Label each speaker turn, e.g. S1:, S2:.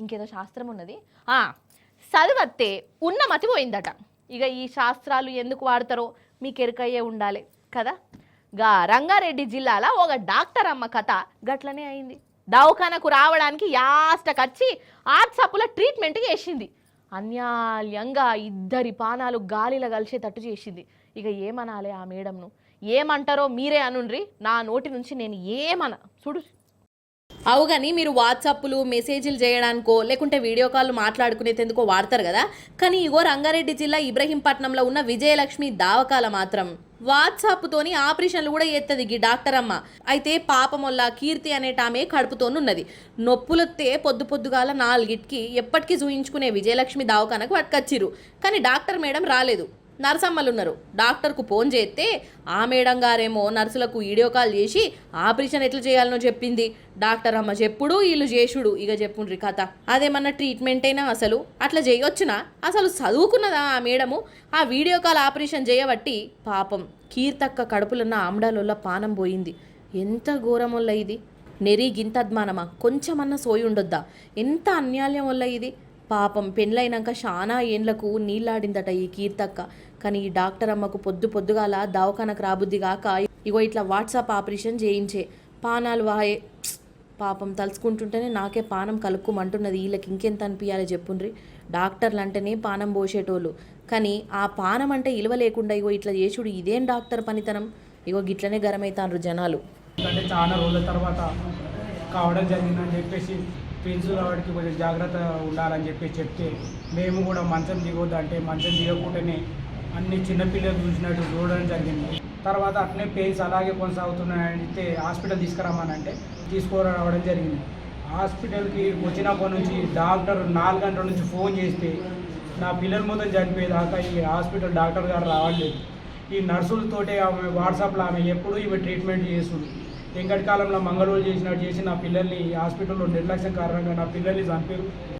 S1: ఇంకేదో శాస్త్రం ఉన్నది చదివత్తే ఉన్న మతి పోయిందట. ఇక ఈ శాస్త్రాలు ఎందుకు వాడతారో మీకు ఎరుకయ్యే ఉండాలి కదా. రంగారెడ్డి జిల్లాలో ఒక డాక్టర్ అమ్మ కథ గట్లనే అయింది. దవాఖానకు రావడానికి యాస్టకొచ్చి ఆర్ట్సప్పుల ట్రీట్మెంట్ చేసింది. అన్యాయంగా ఇద్దరి పానాలు గాలిలో కలిసేటట్టు చేసింది. ఇక ఏమనాలి ఆ మేడంను, ఏమంటారో మీరే అనుండ్రి, నా నోటి నుంచి నేను ఏమన చూడు. అవుగాని మీరు వాట్సాప్లు మెసేజ్లు చేయడానికో లేకుంటే వీడియో కాల్ మాట్లాడుకునేందుకో వాడతారు కదా. కానీ ఇగో రంగారెడ్డి జిల్లా ఇబ్రహీంపట్నంలో ఉన్న విజయలక్ష్మి దావకాల మాత్రం వాట్సాప్తోని ఆపరేషన్లు కూడా చేస్తుంది ఈ డాక్టర్ అమ్మ. అయితే పాపమొల్ల కీర్తి అనేటామె కడుపుతోనున్నది. నొప్పులొత్తే పొద్దుగాల 4కి ఎప్పటికీ చూయించుకునే విజయలక్ష్మి దావకానకు పట్టుకొచ్చిర్రు. కానీ డాక్టర్ మేడం రాలేదు. నర్సమ్మలు ఉన్నారు. డాక్టర్కు ఫోన్ చేస్తే ఆ మేడం గారేమో నర్సులకు వీడియో కాల్ చేసి ఆపరేషన్ ఎట్లా చేయాలనో చెప్పింది. డాక్టర్ అమ్మ చెప్పుడు వీళ్ళు చేసుడు. ఇక చెప్పుండ్రి కథ. అదేమన్నా ట్రీట్మెంట్ అయినా అసలు అట్లా చేయొచ్చునా? అసలు చదువుకున్నదా ఆ మేడము? ఆ వీడియో కాల్ ఆపరేషన్ చేయబట్టి పాపం కీర్తక్క కడుపులున్న ఆమ్డాలలో పానం పోయింది. ఎంత ఘోరం వల్ల ఇది. నెరి గింత అద్మానమా? కొంచెమన్నా సోయి ఉండొద్దా? ఎంత అన్యాయం వల్ల ఇది. పాపం పెళ్ళైనాక చాలా ఏండ్లకు నీళ్ళాడిందట ఈ కీర్తక్క. కానీ ఈ డాక్టర్ అమ్మకు పొద్దుగాల దవాఖానకు రాబుద్ది కాక ఇగో ఇట్లా వాట్సాప్ ఆపరేషన్ చేయించే పానాలు వాయే. పాపం తలుచుకుంటుంటేనే నాకే పానం కలుక్కుమంటున్నది. వీళ్ళకి ఇంకెంత అనిపించాలి చెప్పుండ్రి. డాక్టర్లు అంటేనే పానం పోసేటోళ్ళు, కానీ ఆ పానం అంటే ఇలువ లేకుండా ఇగో ఇట్లా చేసుడు ఇదేం డాక్టర్ పనితనం. ఇగో గిట్లనే గరమైతాండ్రు జనాలు.
S2: అంటే చాలా రోజుల తర్వాత కావడం జరిగిందని చెప్పేసి పెయిన్స్ వాడికి కొంచెం జాగ్రత్త ఉండాలని చెప్పేసి చెప్తే మేము కూడా మంచం దిగొద్దు అంటే మంచం దిగకుండానే అన్ని చిన్నపిల్లలు చూసినట్టు చూడడం జరిగింది. తర్వాత అట్నే పెయిన్స్ అలాగే కొనసాగుతున్నాయంటే హాస్పిటల్ తీసుకురామని అంటే తీసుకురావడం జరిగింది. హాస్పిటల్కి వచ్చినప్పటి నుంచి డాక్టర్ 4 గంటల నుంచి ఫోన్ చేస్తే నా పిల్లలు మొత్తం చనిపోయేదాకా ఈ హాస్పిటల్ డాక్టర్ గారు రావట్లేదు. ఈ నర్సులతోటే ఆమె వాట్సాప్లో ఆమె ఎప్పుడు ఈమె ట్రీట్మెంట్ చేస్తుంది. వెంకటి కాలంలో మంగళూరు చేసినట్టు చేసి నా పిల్లల్ని హాస్పిటల్లో నిర్లక్ష్యం కారణంగా నా పిల్లల్ని చంపారు.